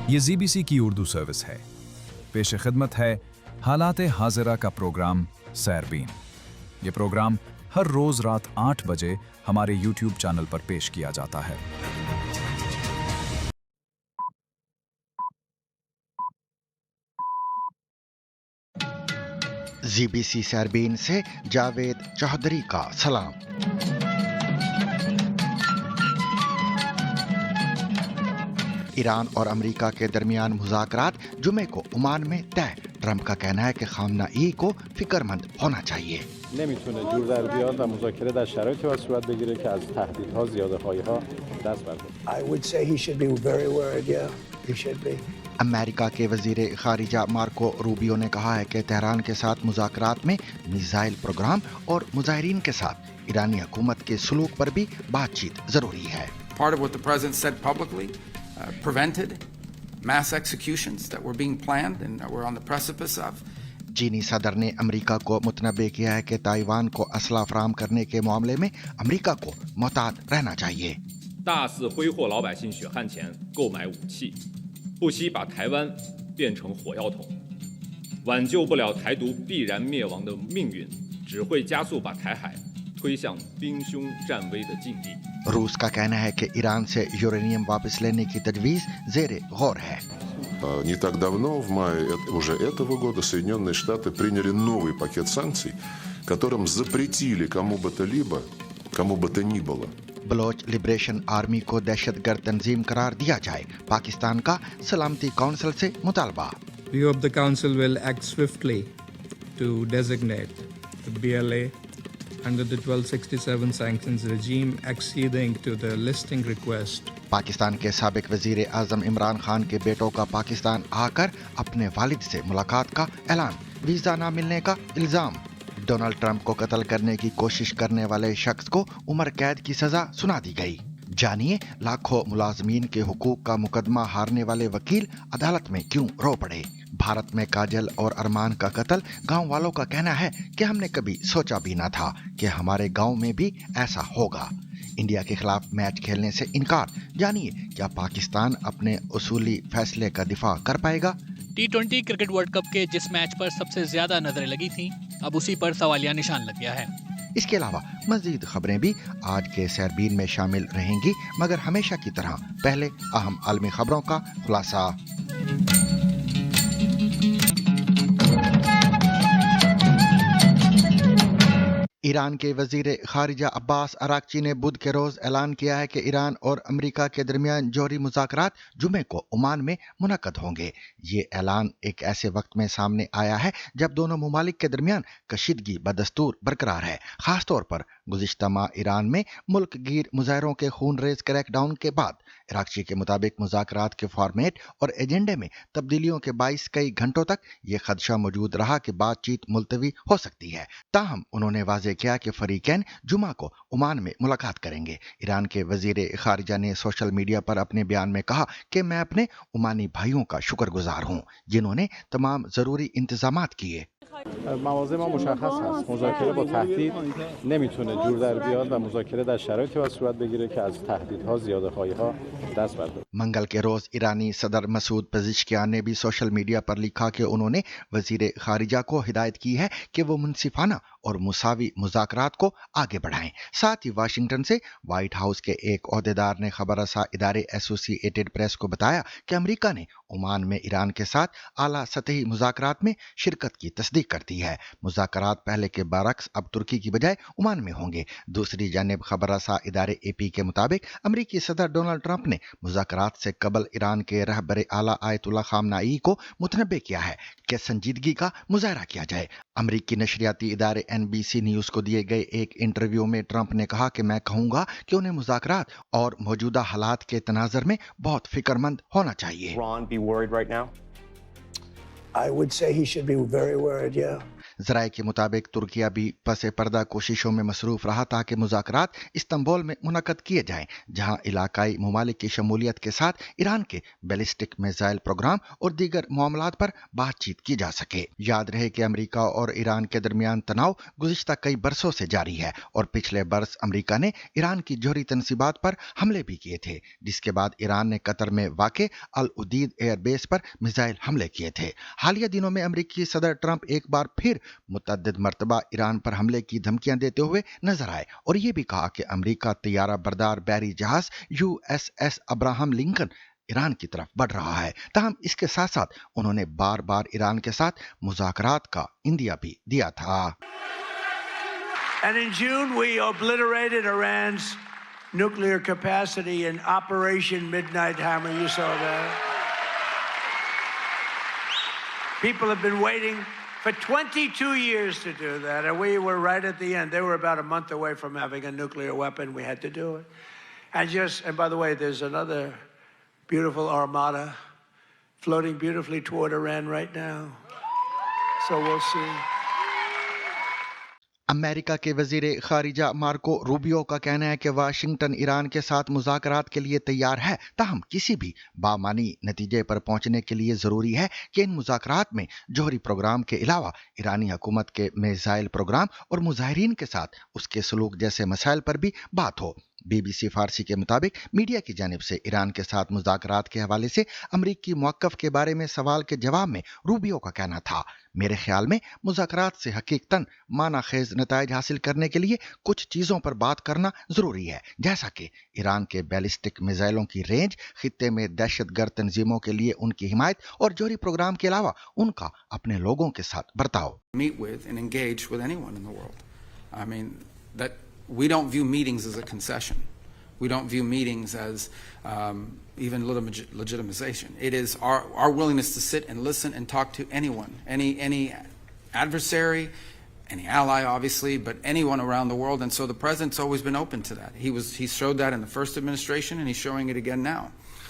یہ ZBC کی Urdu service ہے. پیش خدمت ہے حالات حاضرہ کا پروگرام سیربین. یہ پروگرام ہر روز رات 8 بجے ہمارے YouTube چینل پر پیش کیا جاتا ہے. ZBC سیربین سے جاوید چودھری کا سلام. ایران اور امریکہ کے درمیان مذاکرات جمعے کو عمان میں طے. ٹرمپ کا کہنا ہے کہ خامنہ ای کو فکر مند ہونا چاہیے. نمیتونه جور در بیاد و مذاکره در شرایطی باید صورت بگیره که از تهدیدها زیاده‌خواهی‌ها دست برداره. I would say he should be very worried, yeah. He should be. امریکہ کے وزیر خارجہ مارکو روبیو نے کہا ہے کہ تہران کے ساتھ مذاکرات میں میزائل پروگرام اور مظاہرین کے ساتھ ایرانی حکومت کے سلوک پر بھی بات چیت ضروری ہے. Part of what the president said publicly prevented mass executions that were being planned and were on the precipice of. چینی صدر نے امریکہ کو متنبہ کیا ہے کہ تائیوان کو اسلحہ فراہم کرنے کے معاملے میں امریکہ کو محتاط رہنا چاہیے. 大肆挥霍老百姓血汗钱购买武器，不惜把台湾变成火药桶，挽救不了台独必然灭亡的命运，只会加速把台海推向兵凶战危的境地. روس کا کہنا ہے کہ ایران سے یورینیم واپس لینے کی تجویز زیر غور ہے. Не так давно, в мае уже этого года, Соединенные Штаты приняли новый пакет санкций, которым запретили кому бы то ни было. بلوچ لبریشن آرمی کو دہشت گرد تنظیم قرار دیا جائے. پاکستان کا سلامتی کونسل سے مطالبہ. We hope the council will act swiftly to designate the BLA under the 1267 sanctions regime acceding to the listing request. Pakistan کے سابق وزیر اعظم عمران خان کے بیٹوں کا پاکستان آ کر اپنے والد سے ملاقات کا اعلان. ویزا نہ ملنے کا الزام. ڈونلڈ ٹرمپ کو قتل کرنے کی کوشش کرنے والے شخص کو عمر قید کی سزا سنا دی گئی. جانیے لاکھوں ملازمین کے حقوق کا مقدمہ ہارنے والے وکیل عدالت میں کیوں رو پڑے. بھارت میں کاجل اور ارمان کا قتل. گاؤں والوں کا کہنا ہے کہ ہم نے کبھی سوچا بھی نہ تھا کہ ہمارے گاؤں میں بھی ایسا ہوگا. انڈیا کے خلاف میچ کھیلنے سے انکار. جانیے کیا پاکستان اپنے اصولی فیصلے کا دفاع کر پائے گا. T20 کرکٹ ورلڈ کپ کے جس میچ پر سب سے زیادہ نظریں لگی تھیں اب اسی پر سوالیہ نشان لگ گیا ہے. اس کے علاوہ مزید خبریں بھی آج کے سیربین میں شامل رہیں گی، مگر ہمیشہ کی طرح پہلے اہم عالمی خبروں کا خلاصہ. ایران کے وزیر خارجہ عباس اراغچی نے بدھ کے روز اعلان کیا ہے کہ ایران اور امریکہ کے درمیان جوہری مذاکرات جمعے کو عمان میں منعقد ہوں گے. یہ اعلان ایک ایسے وقت میں سامنے آیا ہے جب دونوں ممالک کے درمیان کشیدگی بدستور برقرار ہے، خاص طور پر گزشتہ ماہ ایران میں ملک گیر مظاہروں کے خون ریز کریک ڈاؤن کے بعد. اراغچی کے مطابق مذاکرات کے فارمیٹ اور ایجنڈے میں تبدیلیوں کے باعث کئی گھنٹوں تک یہ خدشہ موجود رہا کہ بات چیت ملتوی ہو سکتی ہے. تاہم انہوں نے واضح کیا کہ فریقین جمعہ کو عمان میں ملاقات کریں گے. ایران کے وزیر خارجہ نے سوشل میڈیا پر اپنے بیان میں کہا کہ میں اپنے عمانی بھائیوں کا شکر گزار ہوں جنہوں نے تمام ضروری انتظامات کیے. مواضع ما مشخص هست. مذاکره با تهدید نمیتونه جور در بیاد و مذاکره در شرایطی باید صورت بگیره که از تهدیدها زیاده‌خواهی‌ها دست برداره. منگل کے روز ایرانی صدر مسعود پزشکیان نے بھی سوشل میڈیا پر لکھا کہ انہوں نے وزیر خارجہ کو ہدایت کی ہے کہ وہ منصفانہ اور مساوی مذاکرات کو آگے بڑھائیں. ساتھ ہی واشنگٹن سے وائٹ ہاؤس کے ایک عہدیدار نے خبر رساں ادارے ایسوسی ایٹڈ پریس کو بتایا کہ امریکہ نے عمان میں ایران کے ساتھ اعلیٰ سطحی مذاکرات میں شرکت کی تصدیق کر دی ہے. مذاکرات پہلے کے برعکس اب ترکی کی بجائے عمان میں ہوں گے. دوسری جانب خبر رساں ادارے اے پی کے مطابق امریکی صدر ڈونلڈ ٹرمپ نے مذاکرات سے قبل ایران کے رہبر اعلیٰ آیت اللہ خامنہ ای کو متنبہ کیا ہے کہ سنجیدگی کا مظاہرہ کیا جائے. امریکی نشریاتی ادارے NBC نیوز کو دیے گئے ایک انٹرویو میں ٹرمپ نے کہا کہ میں کہوں گا کہ انہیں مذاکرات اور موجودہ حالات کے تناظر میں بہت فکر مند ہونا چاہیے. I would say he should be very worried, yeah. जराए के मुताबिक तुर्किया भी पसे पर्दा कोशिशों में मसरूफ रहा ताकि मुज़ाकरात इस्तांबुल में मुनक़द किए जाएं, जहां इलाकाई ममालिक की शमूलियत के साथ ईरान के बैलिस्टिक मिसाइल प्रोग्राम और दीगर मामलात पर बातचीत की जा सके। याद रहे कि अमेरिका और ईरान के दरमियान तनाव गुज़िश्ता कई बरसों से जारी है और पिछले बरस अमेरिका ने ईरान की जोहरी तनसीबात पर हमले भी किए थे, जिसके बाद ईरान ने कतर में वाक़े अल उदीद एयरबेस पर मिसाइल हमले किए थे। हालिया दिनों में अमेरिकी सदर ट्रंप एक बार फिर मुतअद्दिद मरतबा ईरान पर हमले की धमकियां देते हुए नजर आए और ये भी कहा कि अमेरिका तैयारा बरदार बैरी जहाज USS अब्राहम लिंकन ईरान की तरफ बढ़ रहा है। ताहम इसके साथ साथ उन्होंने बार बार ईरान के साथ मुज़ाकरात का इंदिया भी दिया था। And in June, we obliterated Iran's nuclear capacity in Operation Midnight Hammer. You saw that. People have been waiting for 22 years to do that, and we were right at the end. They were about a month away from having a nuclear weapon. We had to do it. And by the way, there's another beautiful armada floating beautifully toward Iran right now. So we'll see. America के वजीर खारिजा Marco Rubio का कहना है कि Washington Iran के साथ मुज़ाकरात के लिए तैयार है, ताहम किसी भी बामानी नतीजे पर पहुंचने के लिए ज़रूरी है कि इन मुज़ाकरात में जोहरी प्रोग्राम के अलावा ईरानी हुकूमत के मिसाइल प्रोग्राम और मुजाहिरीन के साथ उसके सलूक जैसे मसाइल पर भी बात हो। BBC फारसी के मुताबिक मीडिया की जानिब से ईरान के साथ मुज़ाकरात के हवाले से अमरीकी मौक़िफ़ के बारे में सवाल के जवाब में रूबियो का कहना था, मेरे ख्याल में मुज़ाकरात से हकीकतन मानाखेज नताइज हासिल करने के लिए कुछ चीज़ों पर बात करना ज़रूरी है, जैसा कि ईरान के बैलिस्टिक मिसाइलों की रेंज, खित्ते में दहशतगर्द तंजीमों के लिए उनकी हिमायत और जोहरी प्रोग्राम के अलावा उनका अपने लोगों के साथ बर्ताव। Meet with and engage with anyone in the world. I mean, that we don't view meetings as a concession. We don't view meetings as even legitimization. It is our willingness to sit and listen and talk to anyone, any adversary, any ally, obviously, but anyone around the world. And so the president's always been open to that. He showed that in the first administration, and he's showing it again now.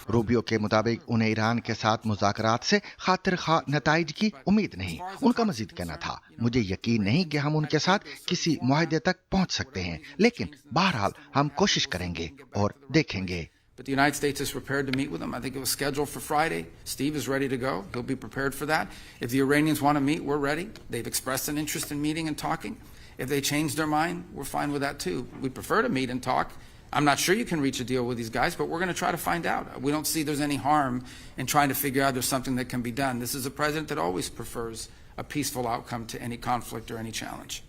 Rubio के मुताबिक उन्हें Iran के साथ मुज़ाकरात से खातिर खा नताइज की उम्मीद नहीं। उनका मजीद कहना था, मुझे यकीन नहीं कि हम उनके साथ किसी मुआहदे तक पहुंच सकते हैं, लेकिन बहरहाल हम कोशिश करेंगे और देखेंगे। But the United States is prepared to meet with them. I think it was scheduled for Friday. Steve is ready to go. He'll be prepared for that. If the Iranians want to meet, we're ready. They've expressed an interest in meeting and talking. If they change their mind, we're fine with that too. We prefer to meet and talk. I'm not sure you can reach a deal with these guys, but we're going to try to find out. We don't see there's any harm in trying to figure out there's something that can be done. This is a president that always prefers a peaceful outcome to any conflict or any challenge.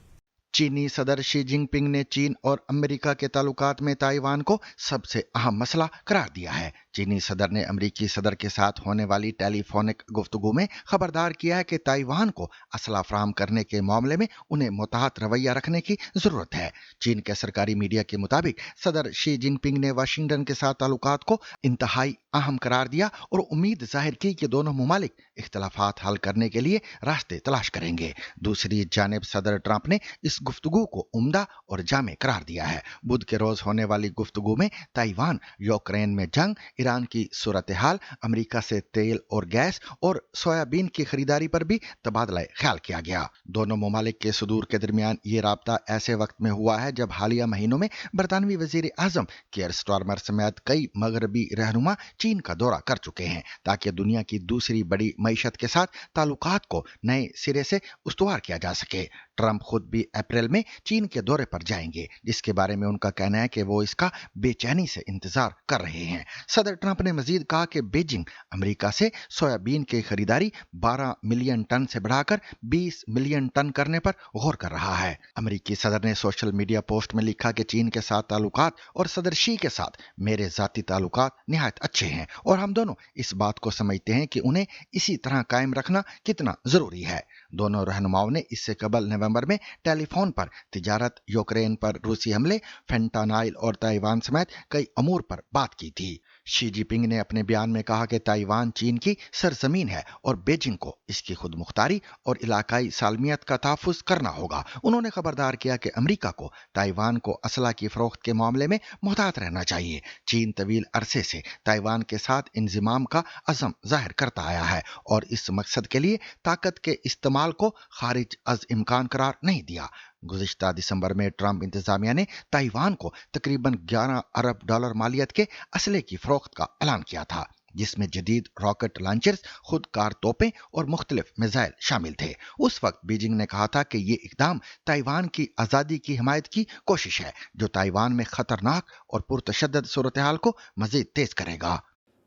चीनी सदर Xi Jinping ने चीन और America के ताल्लुकात में Taiwan को सबसे अहम मसला करार दिया है। चीनी सदर ने अमेरिकी सदर के साथ होने वाली टेलीफोनिक गुफ्तगू में खबरदार किया है कि ताइवान को असला फराहम करने के मामले में उन्हें मुतहत रवैया रखने की जरूरत है। चीन के सरकारी मीडिया के मुताबिक सदर शी जिनपिंग ने वाशिंगटन के साथ ताल्लुकात को इंतहाई अहम करार दिया और उम्मीद जाहिर की कि दोनों मुमालिक इख्तलाफात हल करने के लिए रास्ते तलाश करेंगे। दूसरी जानिब सदर ट्रंप ने इस गुफ्तगू को उम्दा और जामे करार दिया है। बुध के रोज होने वाली गुफ्तगू में ताइवान, यूक्रेन में जंग, ईरान की सूरत हाल, अमेरिका से तेल और गैस और सोयाबीन की खरीदारी पर भी तबादला ख्याल किया गया। दोनों मुमालिक के सदूर के दरमियान ये राब्ता ऐसे वक्त में हुआ है जब हालिया महीनों में बरतानवी वजीर आजम केयर स्टारमर समेत कई मगरबी रहनुमा चीन का दौरा कर चुके हैं ताकि दुनिया की दूसरी बड़ी मईशत के साथ ताल्लुकात को नए सिरे से उस्तवार किया जा सके। ट्रंप खुद भी अप्रैल में चीन के दौरे पर जाएंगे, जिसके बारे में उनका कहना है कि वो इसका बेचैनी से इंतजार कर रहे हैं। सदर ट्रंप ने मजीद कहा कि बीजिंग अमेरिका से सोयाबीन की खरीदारी 12 मिलियन टन से बढ़ाकर 20 मिलियन टन करने पर गौर कर रहा है। अमेरिकी सदर ने सोशल मीडिया पोस्ट में लिखा कि चीन के साथ ताल्लुकात और सदर शी के साथ मेरे जाती ताल्लुकात निहायत अच्छे हैं और हम दोनों इस बात को समझते हैं कि उन्हें इसी तरह कायम रखना कितना जरूरी है। दोनों रहनुमाओं ने इससे कबल नवंबर में टेलीफोन पर तिजारत, यूक्रेन पर रूसी हमले, फेंटानाइल और ताइवान समेत कई अमूर पर बात की थी। शी जिनपिंग ने अपने बयान में कहा कि ताइवान चीन की सरजमीन है और बीजिंग को इसकी खुद मुख्तारी और इलाकाई सालमियत का तहफ़्फ़ुज़ करना होगा। उन्होंने खबरदार किया कि अमेरिका को ताइवान को असला की फ़रोख्त के मामले में मुहतात रहना चाहिए। चीन तवील अरसे से ताइवान के साथ इंज़िमाम का अज़म ज़ाहिर करता आया है और इस मकसद के लिए ताकत के इस्तेमाल को खारिज अज़ इम्कान करार नहीं दिया। गुज़िश्ता दिसंबर में ट्रंप इंतज़ामिया ने ताइवान को तकरीबन $11 अरब मालियत के असले की फ़रोख्त का ऐलान किया था, जिसमें जदीद रॉकेट लॉन्चर्स, खुद कार तोपें और मुख्तलिफ मिसाइल शामिल थे। उस वक्त बीजिंग ने कहा था कि ये इक़दाम ताइवान की आज़ादी की हिमायत की कोशिश है, जो ताइवान में ख़तरनाक और पुरतशद्दद सूरत-ए-हाल को मज़ीद तेज़ करेगा।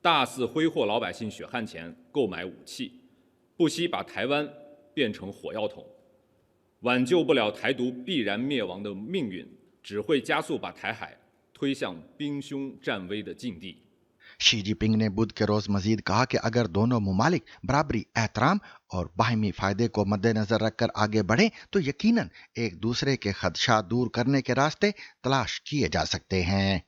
大肆挥霍老百姓血汗钱购买武器，不惜把台湾变成火药桶，挽救不了台独必然灭亡的命运，只会加速把台海推向兵凶战危的境地。 शी जिनपिंग ने बुध के रोज मजीद कहा कि अगर दोनों मुमालिक बराबरी, एहतराम और बाहमी फायदे को मद्देनजर रखकर आगे बढ़ें तो यकीनन एक दूसरे के खदशात दूर करने के रास्ते तलाश किए जा सकते हैं।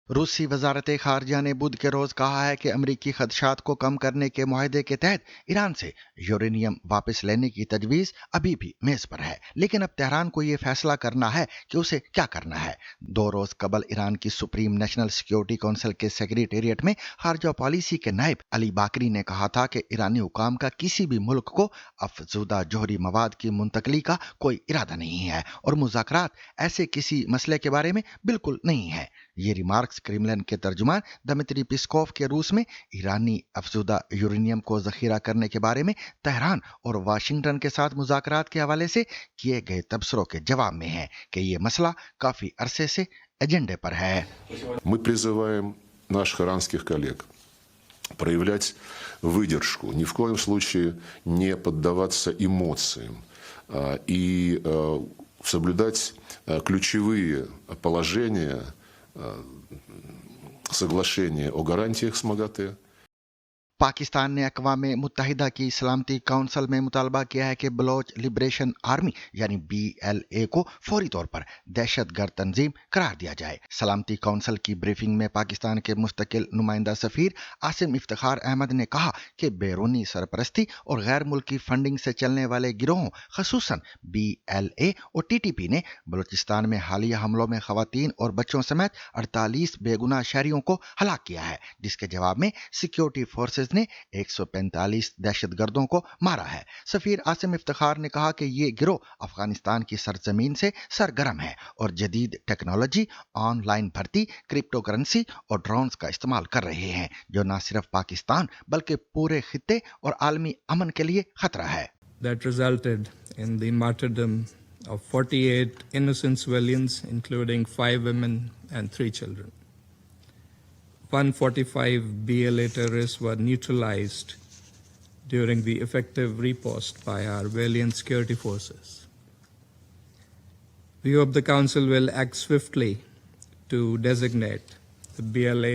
रूसी वजारत खारजा ने बुध के रोज कहा है कि अमरीकी खदशात को कम करने के मुआहदे के तहत ईरान से यूरेनियम वापस लेने की तजवीज़ अभी भी मेज़ पर है, लेकिन अब तेहरान को यह फैसला करना है कि उसे क्या करना है। 2 रोज कबल ईरान की सुप्रीम नेशनल सिक्योरिटी काउंसिल के सेक्रेटेरिएट में खारजा पॉलिसी के नायब अली बाकरी ने कहा था कि ईरानी हुकाम का किसी भी मुल्क को अफजूदा जोहरी मवाद की मुंतकली का कोई इरादा नहीं है और मुज़ाकरात ऐसे किसी मसले के बारे में बिल्कुल नहीं है। ये रिमार्क्स क्रेमलिन के तर्जुमान दमित्री पिस्कोव के रूस में ईरानी अफजूदा यूरेनियम को जखीरा करने के बारे में तेहरान और वाशिंगटन के साथ मुज़ाकरात के हवाले से किए गए तबसरों के जवाब में है कि ये मसला काफ़ी अरसे से एजेंडे पर है। Мы призываем наших иранских коллег проявлять выдержку, ни в коем случае не поддаваться эмоциям и соблюдать ключевые положения соглашения о гарантиях с МАГАТЭ. पाकिस्तान ने अक़वाम मुत्तहिदा की सलामती काउंसिल में मुतालबा किया है कि बलोच लिबरेशन आर्मी यानी BLA को फौरी तौर पर दहशतगर्द तंजीम करार दिया जाए। सलामती काउंसिल की ब्रीफिंग में पाकिस्तान के मुस्तकिल नुमाइंदा सफ़ीर आसिम इफ्तिखार अहमद ने कहा कि बैरूनी सरपरस्ती और गैर मुल्की फंडिंग से चलने वाले गिरोहों ख़ुसूसन BLA और TTP ने बलूचिस्तान में हालिया हमलों में ख़वातीन और बच्चों समेत 48 बेगुनाह शहरियों को हलाक किया है, जिसके जवाब में सिक्योरिटी फोर्सेज ने 145 दहशतगर्दों को मारा है। सफीर आसिम इफ्तिखार ने कहा कि ये गिरोह अफगानिस्तान की सरजमीन से सरगर्म है और जदीद टेक्नोलॉजी, ऑनलाइन भर्ती, क्रिप्टो करेंसी और ड्रोन्स का इस्तेमाल कर रहे हैं, जो न सिर्फ पाकिस्तान बल्कि पूरे खित्ते और आलमी अमन के लिए खतरा है। That resulted in the martyrdom of 48 innocent civilians, including 5 women and 3 children. 145 BLA terrorists were neutralized during the effective riposte by our valiant security forces. We hope the Council will act swiftly to designate the BLA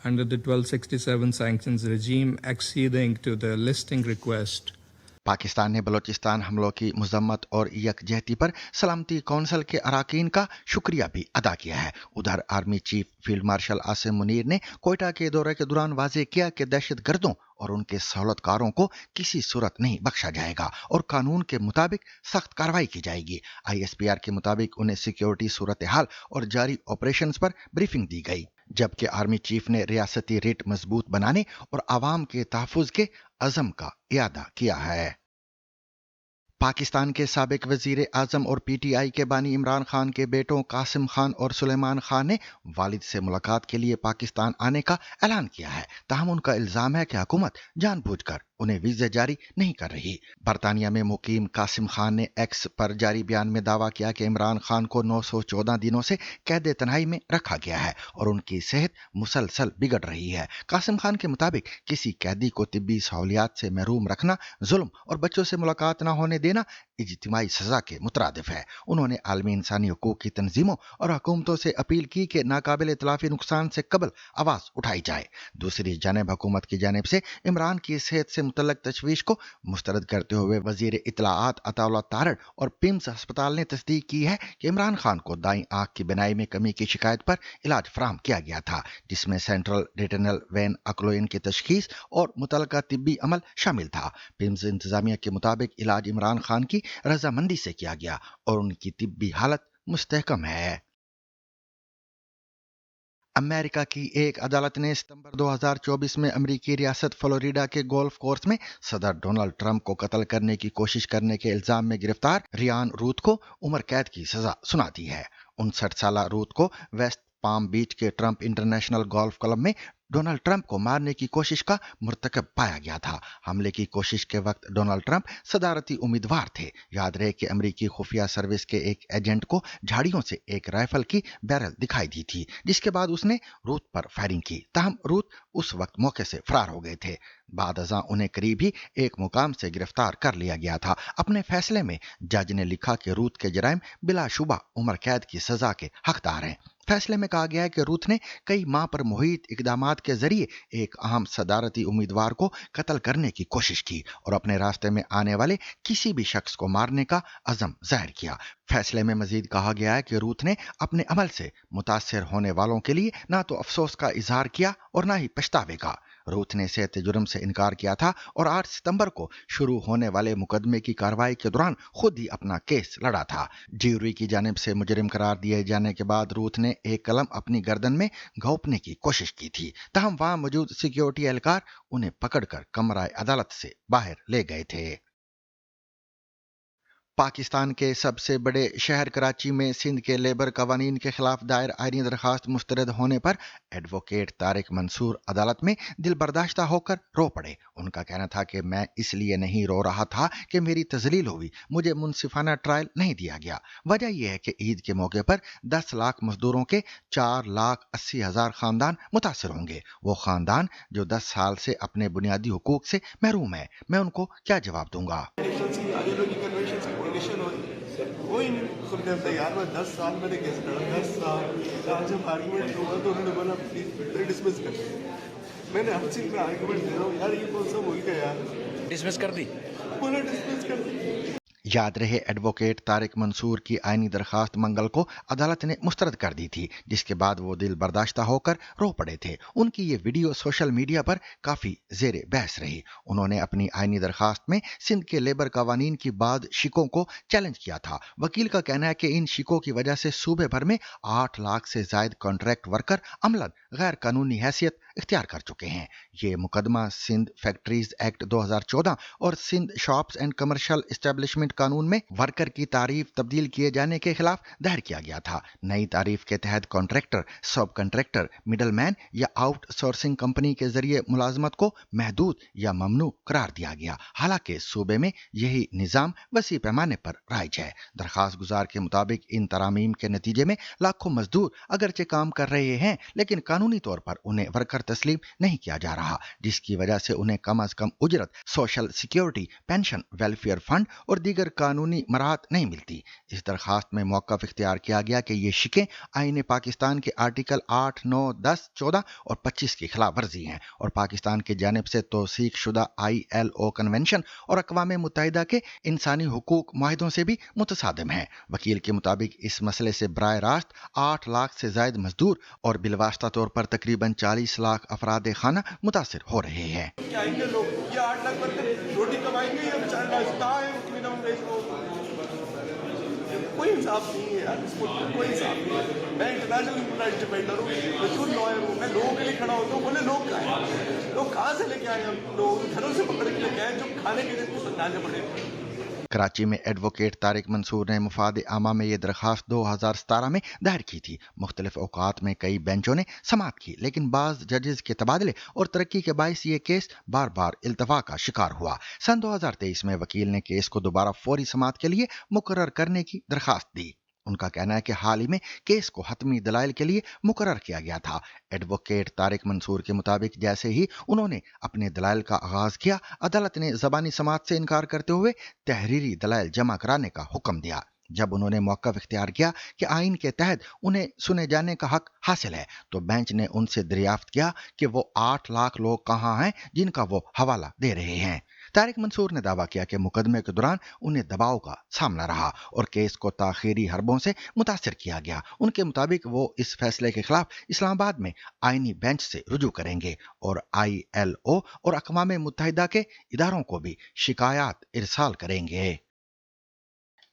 under the 1267 sanctions regime acceding to the listing request. Pakistan ने बलूचिस्तान हमलों की मजम्मत और यकजहती पर सलामती council के अराकीन का शुक्रिया भी अदा किया है। उधर army chief field marshal Asim Munir ने कोयटा के दौरे के दौरान वाजे किया कि दहशतगर्दों और उनके सहूलतकारों को किसी सूरत नहीं बख्शा जाएगा और कानून के मुताबिक सख्त कार्रवाई की जाएगी। ISPR के मुताबिक उन्हें सिक्योरिटी सूरत हाल और जारी ऑपरेशंस पर ब्रीफिंग दी गई, जबकि आर्मी चीफ ने रियासती रेट मजबूत बनाने और आवाम के तहफ़्फ़ुज़ के अज़म का इयादा किया है। पाकिस्तान के साबिक वज़ीर आज़म और PTI के बानी इमरान खान के बेटों कासिम खान और सुलेमान खान ने वालिद से मुलाकात के लिए पाकिस्तान आने का ऐलान किया है। ताहम उनका इल्ज़ाम है कि हुकूमत जानबूझकर उन्हें वीज़े जारी नहीं कर रही। बरतानिया में मुकीम कासिम खान ने एक्स पर जारी बयान में दावा किया कि इमरान खान को 914 दिनों से कैद तन्हाई में रखा गया है और उनकी सेहत मुसलसल बिगड़ रही है। कासिम खान के मुताबिक किसी कैदी को तिब्बी सहूलियात से महरूम रखना, जुल्म और बच्चों से मुलाकात न होने देना इज्तिमाई सजा के मुतरादिफ है। उन्होंने आलमी इंसानी हकूक की तंजीमों और हुकूमतों से अपील की कि नाकाबिल इतलाफी नुकसान से कबल आवाज़ उठाई जाए। दूसरी जानब हुकूमत की जानिब से इमरान की सेहत से मुतल्लक तशवीश को मुस्तरद करते हुए वजीर इत्तलाआत अताउल्लाह तारड़ और पिम्स अस्पताल ने तस्दीक की है कि इमरान खान को दाईं आंख की बिनाई में कमी की शिकायत पर इलाज फराहम किया गया था, जिसमें सेंट्रल रेटिनल वेन अक्लोइन की तशखीस और मुतल्लका तिब्बी अमल शामिल था। पिम्स इंतजामिया के मुताबिक इलाज इमरान खान की रजामंदी से किया गया और उनकी तिब्बी हालत मुस्तहकम है। अमेरिका की एक अदालत ने सितंबर 2024 में अमेरिकी रियासत फ्लोरिडा के गोल्फ कोर्स में सदर डोनाल्ड ट्रंप को कत्ल करने की कोशिश करने के इल्जाम में गिरफ्तार रियान रूथ को उम्र कैद की सजा सुना दी है। 59 साल रूथ को वेस्ट पाम बीच के ट्रंप इंटरनेशनल गोल्फ क्लब में डोनाल्ड ट्रंप को मारने की कोशिश का मुर्तकब पाया गया था। हमले की कोशिश के वक्त डोनाल्ड ट्रंप सदारती उम्मीदवार थे। याद रहे कि अमेरिकी खुफिया सर्विस के एक एजेंट को झाड़ियों से एक राइफल की बैरल दिखाई दी थी, जिसके बाद उसने रूथ पर फायरिंग की। ताहम रूथ उस वक्त मौके से फरार हो गए थे। बाद अज़ां उन्हें करीब ही एक मुकाम से गिरफ्तार कर लिया गया था। अपने फैसले में जज ने लिखा कि रूथ के जराइम बिलाशुबा उम्र कैद की सजा के हकदार हैं। फैसले में कहा गया है कि रूथ ने कई माह पर मुहित इकदामात के जरिए एक अहम सदारती उम्मीदवार को कत्ल करने की कोशिश की और अपने रास्ते में आने वाले किसी भी शख्स को मारने का अज़म जाहिर किया। फैसले में मजीद कहा गया है कि रूथ ने अपने अमल से मुतासिर होने वालों के लिए ना तो अफसोस का इजहार किया और ना ही पछतावे का। रूथ ने सेहत जुर्म से इनकार किया था और 8 सितंबर को शुरू होने वाले मुकदमे की कार्रवाई के दौरान खुद ही अपना केस लड़ा था। ज्यूरी की जानिब से मुजरिम करार दिए जाने के बाद रूथ ने एक कलम अपनी गर्दन में घोंपने की कोशिश की थी। ताहम वहां मौजूद सिक्योरिटी एहलकार उन्हें पकड़कर कमरा अदालत से बाहर ले गए थे। पाकिस्तान के सबसे बड़े शहर कराची में सिंध के लेबर कवानीन के खिलाफ दायर आईनी दरखास्त मुस्तरद होने पर एडवोकेट तारिक मंसूर अदालत में दिल बर्दाश्ता होकर रो पड़े। उनका कहना था कि मैं इसलिए नहीं रो रहा था कि मेरी तजलील हुई, मुझे मुनसिफाना ट्रायल नहीं दिया गया। वजह यह है कि ईद के मौके पर 10 लाख मजदूरों के 4,80,000 खानदान मुतासर होंगे। वो खानदान जो 10 साल से अपने बुनियादी हुकूक से महरूम है, मैं उनको क्या जवाब दूंगा। कोई नहीं खुद तैयार हुआ। 10 साल मैंने केस लड़ा, 10 साल। आज जब आर्गूमेंट हुआ तो उन्होंने बोला प्लीज डिसमिस कर। मैंने हर चीज में आर्गूमेंट दे रहा हूँ, यार ये कौन सा मुल्क है यार। डिसमिस कर दी, बोला डिसमिस कर दी। याद रहे एडवोकेट तारिक मंसूर की आईनी दरखास्त मंगल को अदालत ने मुस्तरद कर दी थी, जिसके बाद वो दिल बर्दाश्ता होकर रो पड़े थे। उनकी ये वीडियो सोशल मीडिया पर काफी जेरे बहस रही। उन्होंने अपनी आईनी दरखास्त में सिंध के लेबर कवानीन की बाद शिकों को चैलेंज किया था। वकील का कहना है कि इन शिकों की वजह से सूबे भर में 8 लाख से जायद कॉन्ट्रैक्ट वर्कर अमलन गैर कानूनी हैसियत इख्तियार कर चुके हैं। ये मुकदमा सिंध फैक्ट्रीज एक्ट 2014 और Sindh shops and commercial establishment कानून में वर्कर की तारीफ तब्दील किए जाने के खिलाफ दायर किया गया था। नई तारीफ के तहत कॉन्ट्रैक्टर, सब कॉन्ट्रैक्टर, मिडल मैन या आउटसोर्सिंग कंपनी के जरिए मुलाजमत को महदूद या ममनू करार दिया गया। हालांकि सूबे में यही निज़ाम वसी पैमाने पर राइज है। दरखास्त गुजार के मुताबिक इन तरामीम के नतीजे में लाखों मजदूर अगरचे काम कर रहे हैं, लेकिन कानूनी तौर पर उन्हें वर्कर तस्लीम नहीं किया जा रहा, जिसकी वजह से उन्हें कम अज कम उजरत, social security, pension, welfare fund और दीगर कानूनी मराहत नहीं मिलती। इस दरखास्त में मौक़िफ़ इख्तियार किया गया कि ये शिकें आईन पाकिस्तान के आर्टिकल 8, 9, 10, 14 और 25 की खिलाफ वर्जी हैं और पाकिस्तान की जानिब से तौसीक शुदा ILO कन्वेंशन और अक़वाम मुत्तहिदा के इंसानी हुकूक मुआहिदों से भी मुतसादिम हैं। वकील के मुताबिक इस मसले से बराह रास्त 8 लाख से ज़ायद मजदूर और बिलवास्ता तौर पर तकरीबन 40 लाख अफराद खाना मुतासिर हो रहे हैं। क्या आएंगे लोग, ये 8 लाख वर्कर रोटी कमाएंगे या बेचारे मिनिमम वेज को? कोई इंसाफ नहीं है यार, कोई इंसाफ नहीं है। मैं इंटरनेशनल ह्यूमन राइट्स डिफेंडर हूँ, मशहूर लॉयर हूँ, मैं लोगों के लिए खड़ा होता हूँ। बोले लोग कहाँ हैं, लोग कहाँ से लेके आए हैं? लोग घरों से पकड़ के लेके आए जो खाने के लिए कुछ बनाने पड़े। कराची में एडवोकेट तारिक मंसूर ने मुफाद आमा में ये दरखास्त 2017 में दायर की थी। मुख्तलिफ औकात में कई बेंचों ने समाअत की, लेकिन बाज़ जजेस के तबादले और तरक्की के बायस ये केस बार बार इल्तवा का शिकार हुआ। सन 2023 में वकील ने केस को दोबारा फौरी समाअत के लिए मुकर्रर करने की दरखास्त दी। उनका कहना है कि हाल ही में केस को हतमी दलाइल के लिए मुकर्रर किया गया था। एडवोकेट तारिक मंसूर के मुताबिक जैसे ही उन्होंने अपने दलाइल का आगाज किया, अदालत ने ज़बानी समाअत से इनकार करते हुए तहरीरी दलाइल जमा कराने का हुक्म दिया। जब उन्होंने मौक़िफ़ इख्तियार किया कि आइन के तहत उन्हें सुने जाने का हक हासिल है, तो बेंच ने उनसे दरियाफ्त किया कि वो 8 लाख लोग कहाँ हैं जिनका वो हवाला दे रहे हैं। तारिक मंसूर ने दावा किया कि मुकदमे के दौरान उन्हें दबाव का सामना रहा और केस को ताखीरी हरबों से मुतासर किया गया। उनके मुताबिक वो इस फैसले के खिलाफ इस्लामाबाद में आइनी बेंच से रुजू करेंगे और ILO और अक़वाम मुत्तहिदा के इदारों को भी शिकायत इरसाल करेंगे।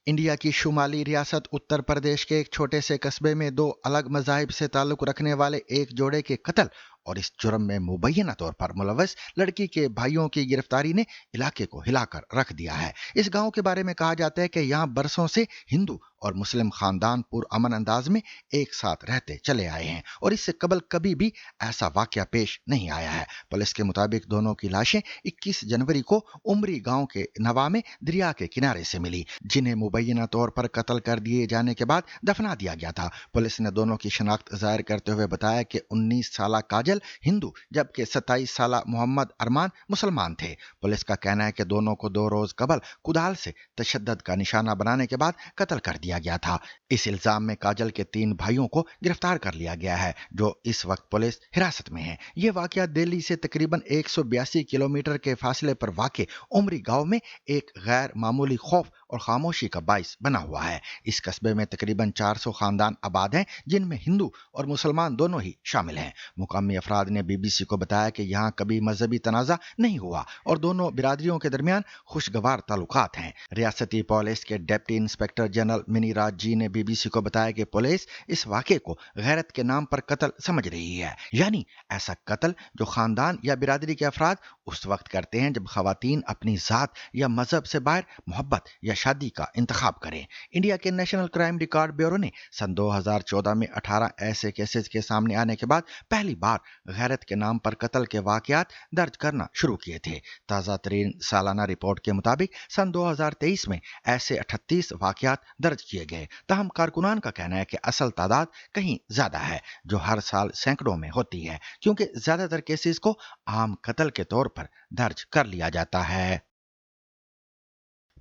इंडिया की शुमाली रियासत उत्तर प्रदेश के एक छोटे से कस्बे में 2 अलग मज़ाहिब से ताल्लुक़ रखने वाले एक जोड़े के कत्ल और इस जुर्म में मुबैना तौर पर मुलव्वस लड़की के भाइयों की गिरफ्तारी ने इलाके को हिलाकर रख दिया है। इस गांव के बारे में कहा जाता है कि यहाँ बरसों से हिंदू और मुस्लिम खानदान पुरअमन अंदाज में एक साथ रहते चले आए हैं और इससे कबल कभी भी ऐसा वाकया पेश नहीं आया है। पुलिस के मुताबिक दोनों की लाशें 21 जनवरी को उमरी गांव के नवा में दरिया के किनारे से मिली, जिन्हें मुबैना तौर पर कत्ल कर दिए जाने के बाद दफना दिया गया था। पुलिस ने दोनों की शनाख्त जाहिर करते हुए बताया कि 19 साला काजल हिंदू जबकि 27 साला मोहम्मद अरमान मुसलमान थे। पुलिस का कहना है कि दोनों को 2 रोज कबल कुदाल से तशद्दुद का निशाना बनाने के बाद कत्ल कर दिया गया था। इस इल्जाम में काजल के 3 भाइयों को गिरफ्तार कर लिया गया है जो इस वक्त पुलिस हिरासत में है। यह वाकया दिल्ली से तकरीबन 182 किलोमीटर के फासले पर वाक़े उमरी गांव में एक गैर मामूली खौफ और खामोशी का बाइस बना हुआ है। इस कस्बे में तकरीबन 400 खानदान आबाद हैं जिनमें हिंदू और मुसलमान दोनों ही शामिल हैं। मुकामी अफराद ने BBC को बताया कि यहाँ कभी मजहबी तनाज़ा नहीं हुआ और दोनों बिरादरियों के दरमियान खुशगवार ताल्लुकात हैं। रियासती पुलिस के डिप्टी इंस्पेक्टर जनरल मिनीराज जी ने BBC को बताया कि पुलिस इस वाक़े को गैरत के नाम पर कत्ल समझ रही है, यानी ऐसा कत्ल जो खानदान या बिरादरी के अफराद उस वक्त करते हैं जब खवातीन अपनी ज़ात या मजहब से बाहर मोहब्बत या शादी का इंतखाब करें। इंडिया के नेशनल क्राइम रिकॉर्ड ब्यूरो ने सन 2014 में 18 ऐसे केसेस के सामने आने के बाद पहली बार गैरत के नाम पर कत्ल के वाकयात दर्ज करना शुरू किए थे। ताज़ा तरीन सालाना रिपोर्ट के मुताबिक सन 2023 में ऐसे 38 वाकयात दर्ज किए गए। ताहम कारकुनान का कहना है कि असल तादाद कहीं ज्यादा है जो हर साल सैकड़ों में होती है, क्योंकि ज्यादातर केसेस को आम कत्ल के तौर पर दर्ज कर लिया जाता है।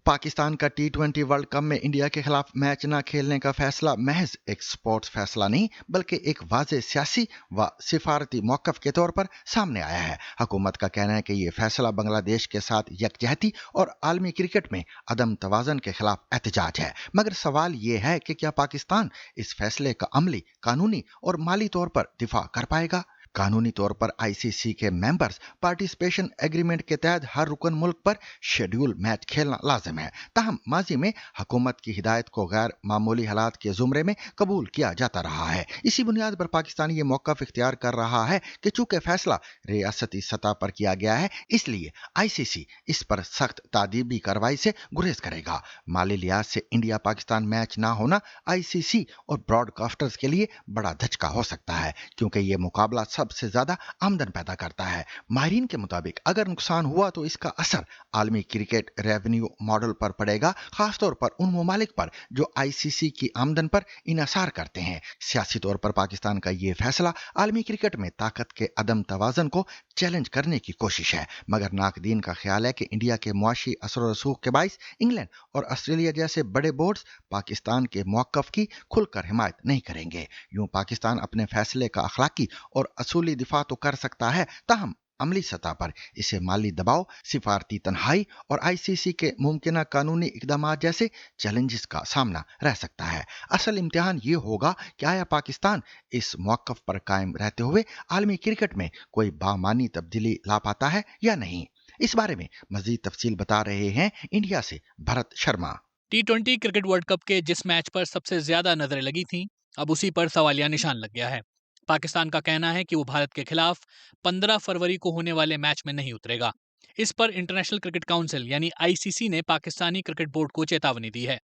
पाकिस्तान का T20 वर्ल्ड कप में इंडिया के खिलाफ मैच न खेलने का फैसला महज एक स्पोर्ट्स फैसला नहीं बल्कि एक वाज़े सियासी व सिफारती मौक़िफ़ के तौर पर सामने आया है। हुकूमत का कहना है कि यह फैसला बांग्लादेश के साथ यकजहती और आलमी क्रिकेट में अदम तवाज़न के खिलाफ एहतजाज है। मगर सवाल यह है कि क्या पाकिस्तान इस फैसले का अमली, कानूनी और माली तौर पर दिफा कर पाएगा? कानूनी तौर पर ICC के मेंबर्स पार्टिसिपेशन एग्रीमेंट के तहत हर रुकन मुल्क पर शेड्यूल मैच खेलना लाजिम है। ताहम माजी में हुकूमत की हिदायत को गैर मामूली हालात के जुमरे में कबूल किया जाता रहा है। इसी बुनियाद पर पाकिस्तान ये मौक़िफ़ इख्तियार कर रहा है कि चूंकि फैसला रियासती सतह पर किया गया है, इसलिए ICC इस पर सख्त तादीबी कार्रवाई से गुरेज करेगा। माली लिहाज से इंडिया पाकिस्तान मैच ना होना ICC और ब्रॉडकास्टर्स के लिए बड़ा धचका हो सकता है, क्योंकि ये मुकाबला सबसे ज्यादा आमदन पैदा करता है। माहिरीन के मुताबिक अगर नुकसान हुआ तो इसका असर आलमी क्रिकेट रेवेन्यू मॉडल पर पड़ेगा, खासतौर पर उन ममालिक पर जो ICC की आमदन पर इन्हिसार करते हैं। सियासी तौर पर पाकिस्तान का यह फैसला आलमी क्रिकेट में ताकत के अदम तवाज़न को चैलेंज करने की कोशिश है, मगर नाकदीन का ख्याल है कि इंडिया के मुआशी असर रसूख के बाइस इंग्लैंड और ऑस्ट्रेलिया जैसे बड़े बोर्ड्स पाकिस्तान के मौक़िफ़ की खुलकर हिमायत नहीं करेंगे। यूं पाकिस्तान अपने फैसले का अखलाकी और असूली दिफा तो कर सकता है, ताहम अमली सतह पर इसे माली दबाव, सिफारती तन्हाई और ICC के मुमकिन कानूनी इकदाम जैसे चैलेंजेस का सामना रह सकता है। असल इम्तिहान ये होगा कि आया पाकिस्तान इस मौक़िफ़ पर कायम रहते हुए आलमी क्रिकेट में कोई बामानी तब्दीली ला पाता है या नहीं। इस बारे में मजीद तफसील बता रहे हैं इंडिया से Bharat Sharma. T20 cricket world cup के जिस मैच पर सबसे ज्यादा नजरें लगी थीं, अब उसी पर सवालिया निशान लग गया है। पाकिस्तान का कहना है कि वो भारत के खिलाफ 15 फरवरी को होने वाले मैच में नहीं उतरेगा। इस पर इंटरनेशनल क्रिकेट काउंसिल यानी ICC ने पाकिस्तानी क्रिकेट बोर्ड को चेतावनी दी है।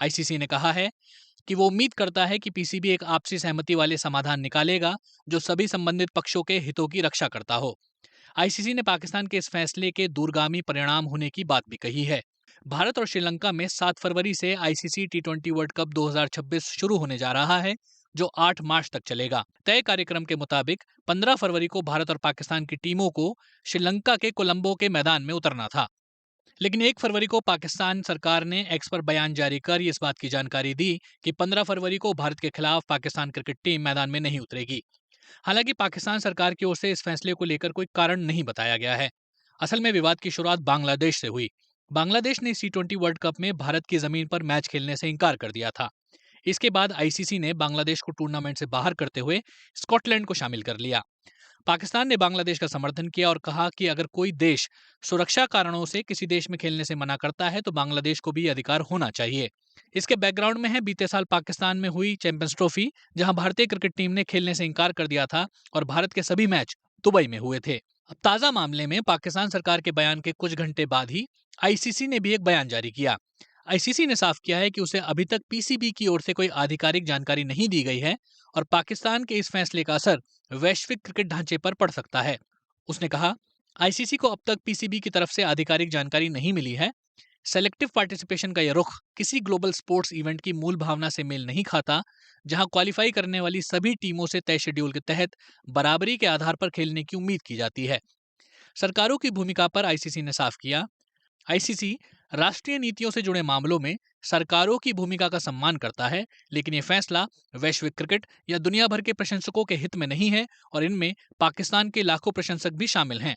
ICC ने कहा है कि वो उम्मीद करता है कि PCB एक आपसी सहमति वाले समाधान निकालेगा जो सभी संबंधित पक्षों के हितों की रक्षा करता हो। ICC ने पाकिस्तान के इस फैसले के दूरगामी परिणाम होने की बात भी कही है। भारत और श्रीलंका में 7 फरवरी से आईसीसी टी20 वर्ल्ड कप 2026 शुरू होने जा रहा है, जो 8 मार्च तक चलेगा। तय कार्यक्रम के मुताबिक 15 फरवरी को भारत और पाकिस्तान की टीमों को श्रीलंका के कोलंबो के मैदान में उतरना था, लेकिन 1 फरवरी को पाकिस्तान सरकार ने एक्स पर बयान जारी कर इस बात की जानकारी दी कि 15 फरवरी को भारत के खिलाफ पाकिस्तान क्रिकेट टीम मैदान में नहीं उतरेगी। हालांकि पाकिस्तान सरकार की ओर से इस फैसले को लेकर कोई कारण नहीं बताया गया है। असल में विवाद की शुरुआत बांग्लादेश से हुई। बांग्लादेश ने टी20 वर्ल्ड कप में भारत की जमीन पर मैच खेलने से इनकार कर दिया था। इसके बाद आईसीसी ने बांग्लादेश को टूर्नामेंट से बाहर करते हुए स्कॉटलैंड को शामिल कर लिया। पाकिस्तान ने बांग्लादेश का समर्थन किया और कहा कि अगर कोई देश सुरक्षा कारणों से किसी देश में खेलने से मना करता है तो बांग्लादेश को भी अधिकार होना चाहिए। इसके बैकग्राउंड में है बीते साल पाकिस्तान में हुई चैंपियंस ट्रॉफी, जहां भारतीय क्रिकेट टीम ने खेलने से इनकार कर दिया था और भारत के सभी मैच दुबई में हुए थे। अब ताजा मामले में पाकिस्तान सरकार के बयान के कुछ घंटे बाद ही आईसीसी ने भी एक बयान जारी किया। आईसीसी ने साफ किया है कि उसे अभी तक पीसीबी की ओर से कोई आधिकारिक जानकारी नहीं दी गई है और पाकिस्तान के इस फैसले का असर वैश्विक क्रिकेट ढांचे पर पड़ सकता है। उसने कहा, आईसीसी को अब तक पीसीबी की तरफ से आधिकारिक जानकारी नहीं मिली है। सेलेक्टिव पार्टिसिपेशन का यह रुख किसी ग्लोबल स्पोर्ट्स इवेंट की मूल भावना से मेल नहीं खाता, जहां क्वालिफाई करने वाली सभी टीमों से तय शेड्यूल के तहत बराबरी के आधार पर खेलने की उम्मीद की जाती है। सरकारों की भूमिका पर आईसीसी ने साफ किया, आईसीसी राष्ट्रीय नीतियों से जुड़े मामलों में सरकारों की भूमिका का सम्मान करता है, लेकिन यह फैसला वैश्विक क्रिकेट या दुनिया भर के प्रशंसकों के हित में नहीं है और इनमें पाकिस्तान के लाखों प्रशंसक भी शामिल हैं।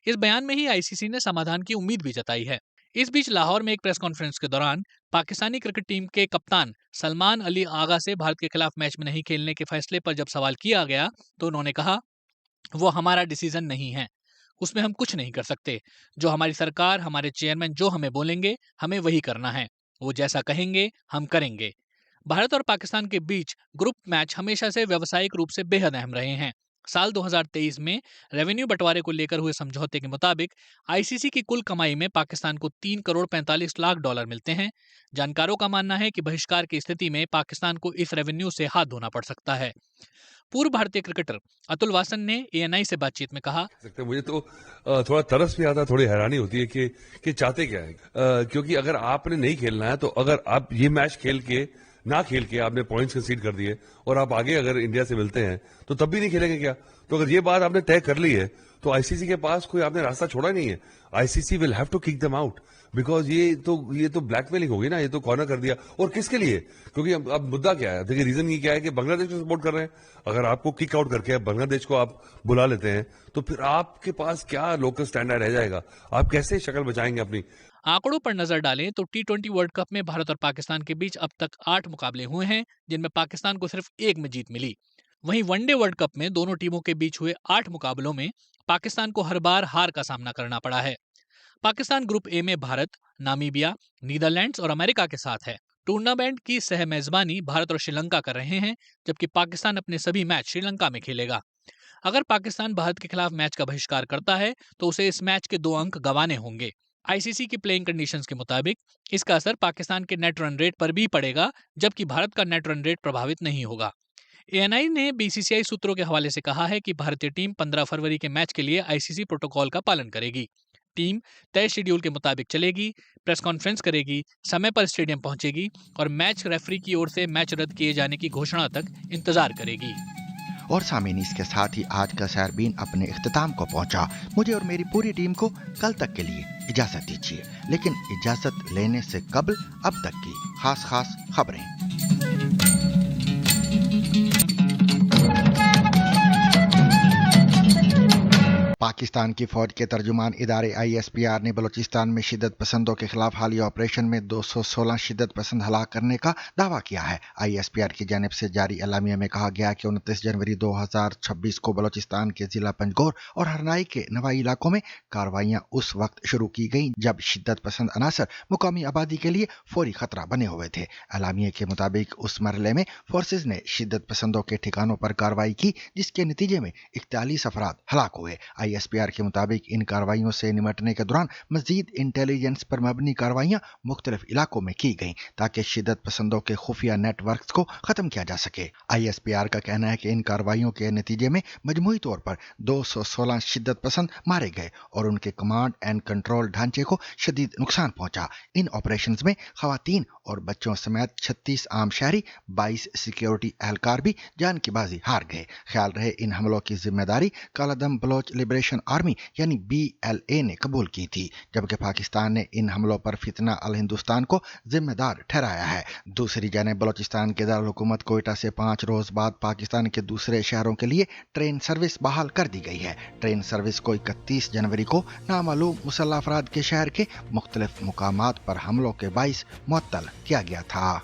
इस बयान में ही आईसीसी ने समाधान की उम्मीद भी जताई है। इस बीच लाहौर में एक प्रेस कॉन्फ्रेंस के दौरान पाकिस्तानी क्रिकेट टीम के कप्तान सलमान अली आगा से भारत के खिलाफ मैच में नहीं खेलने के फैसले पर जब सवाल किया गया तो उन्होंने कहा, वो हमारा डिसीजन नहीं है, उसमें हम कुछ नहीं कर सकते। जो हमारी सरकार, हमारे चेयरमैन जो हमें बोलेंगे हमें वही करना है, वो जैसा कहेंगे हम करेंगे। भारत और पाकिस्तान के बीच ग्रुप मैच हमेशा से व्यावसायिक रूप से बेहद अहम रहे हैं। साल 2023 में रेवेन्यू बंटवारे को लेकर हुए समझौते के मुताबिक आईसीसी की कुल कमाई में पाकिस्तान को 3 करोड़ 45 लाख डॉलर मिलते हैं। जानकारों का मानना है कि बहिष्कार की स्थिति में पाकिस्तान को इस रेवेन्यू से हाथ धोना पड़ सकता है। पूर्व भारतीय क्रिकेटर अतुल वासन ने एएनआई से बातचीत में कहा, मुझे तो थोड़ा तरस भी आता, थोड़ी हैरानी होती है कि चाहते क्या है, क्योंकि अगर आपने नहीं खेलना है तो अगर आप ये मैच ना खेल के आपने पॉइंट्स कंसीड कर दिए और आप आगे अगर इंडिया से मिलते हैं तो तब भी नहीं खेलेंगे क्या? तो अगर ये बात आपने तय कर ली है तो आईसीसी के पास कोई आपने रास्ता छोड़ा नहीं है। ICC will have to kick them out because ये तो ब्लैकमेलिंग होगी ना, ये तो कॉर्नर कर दिया। और किसके लिए? क्योंकि अब मुद्दा क्या है, देखिए रीजन ये क्या है कि बांग्लादेश को सपोर्ट कर रहे हैं। अगर आपको किक आउट करके बांग्लादेश को आप बुला लेते हैं तो फिर आपके पास क्या लोकल स्टैंडर्ड रह जाएगा? आप कैसे शक्ल बचाएंगे अपनी? आंकड़ों पर नजर डालें तो टी20 वर्ल्ड कप में भारत और पाकिस्तान के बीच अब तक 8 मुकाबले हुए हैं, जिनमें पाकिस्तान को सिर्फ 1 में जीत मिली। वहीं वनडे वर्ल्ड कप में दोनों टीमों के बीच हुए 8 मुकाबलों में पाकिस्तान को हर बार हार का सामना करना पड़ा है। पाकिस्तान ग्रुप ए में भारत, नामीबिया, नीदरलैंड्स और अमेरिका के साथ है। टूर्नामेंट की सह मेजबानी भारत और श्रीलंका कर रहे हैं, जबकि पाकिस्तान अपने सभी मैच श्रीलंका में खेलेगा। अगर पाकिस्तान भारत के खिलाफ मैच का बहिष्कार करता है तो उसे इस मैच के 2 अंक गंवाने होंगे। आईसीसी की प्लेइंग कंडीशंस के मुताबिक इसका असर पाकिस्तान के नेट रन रेट पर भी पड़ेगा, जबकि भारत का नेट रन रेट प्रभावित नहीं होगा। एएनआई ने बीसीसीआई सूत्रों के हवाले से कहा है कि भारतीय टीम 15 फरवरी के मैच के लिए आईसीसी प्रोटोकॉल का पालन करेगी। टीम तय शेड्यूल के मुताबिक चलेगी, प्रेस कॉन्फ्रेंस करेगी, समय पर स्टेडियम पहुंचेगी और मैच रेफरी की ओर से मैच रद्द किए जाने की घोषणा तक इंतजार करेगी। और सामीन, इसके साथ ही आज का सैरबीन अपने इख्तिताम को पहुंचा। मुझे और मेरी पूरी टीम को कल तक के लिए इजाजत दीजिए, लेकिन इजाजत लेने से कबल अब तक की खास खबरें। पाकिस्तान की फौज के तर्जुमान इदारे ISPR ने बलूचिस्तान में शिद्दत पसंदों के खिलाफ हालिया ऑपरेशन में 216 शिद्दत पसंद हलाक करने का दावा किया है। ISPR की जानिब से जारी एलामिया में कहा गया कि 29 जनवरी 2026 को बलूचिस्तान के जिला पंजगोर और हरनाई के नवाई इलाकों में कार्रवाइयां उस वक्त शुरू की गईं जब शिद्दत पसंद अनासर मुकामी आबादी के लिए फौरी खतरा बने हुए थे। एलामिया के मुताबिक उस मरहले में फोर्सेज ने शिद्दत पसंदों के ठिकानों पर कार्रवाई की, जिसके नतीजे में 41 अफराद हलाक हुए। ISPR के मुताबिक इन कार्रवाइयों से निमटने के दौरान मजीद इंटेलिजेंस पर मबनी कार्रवाइयां मुख्तलिफ इलाकों में की गईं ताकि शिद्दत पसंदों के खुफिया नेटवर्क्स को खत्म किया जा सके। ISPR का कहना है कि इन कार्रवाइयों के नतीजे में मजमूई तौर पर 216 शिद्दत पसंद मारे गए और उनके कमांड एंड कंट्रोल ढांचे को शदीद नुकसान पहुंचा। इन ऑपरेशंस में खवातीन और बच्चों समेत 36 आम शहरी, 22 सिक्योरिटी एहलकार भी जान की बाजी हार गए। ख्याल रहे इन हमलों की जिम्मेदारी कालादम बलोच लिबरेशन आर्मी यानी BLA ने कबूल की थी, जबकि पाकिस्तान ने इन हमलों पर फितना अल हिंदुस्तान को जिम्मेदार ठहराया है। दूसरी जानिब बलोचिस्तान के दारुल हुकूमत कोयटा से 5 रोज बाद पाकिस्तान के दूसरे शहरों के लिए ट्रेन सर्विस बहाल कर दी गई है। ट्रेन सर्विस को 31 जनवरी को नामालूम मुसल्लह अफराद के शहर के मुख्तलिफ मुकामात पर हमलों के बाइस मुअत्तल किया गया था।